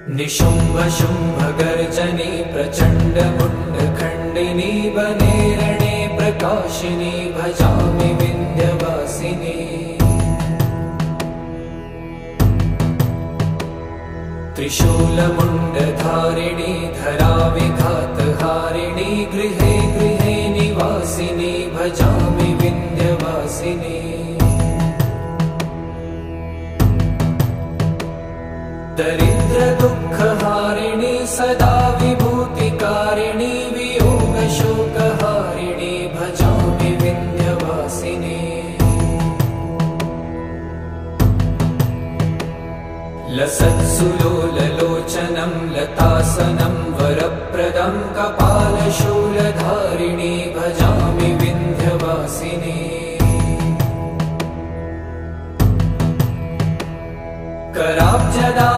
निशुम्भ शुम्भ गर्जनी प्रचण्ड मुण्ड खण्डिनी वने रणे प्रकाशिनी भजामि विन्ध्यवासिनी। त्रिशूलमुण्डधारिणी धराविघातहारिणी गृहे गृहे निवासिनी भजामि विन्ध्यवासिनी। दरिद्र दुःखहारिणी सदा विभूतिकारिणी वियोग शोकहारिणी भजामि विन्ध्यवासिनी। लसत्सुलोललोचनं लतासनं वरप्रदं कपालशूलधारिणी भजामि विन्ध्यवासिनी। कराब्जदा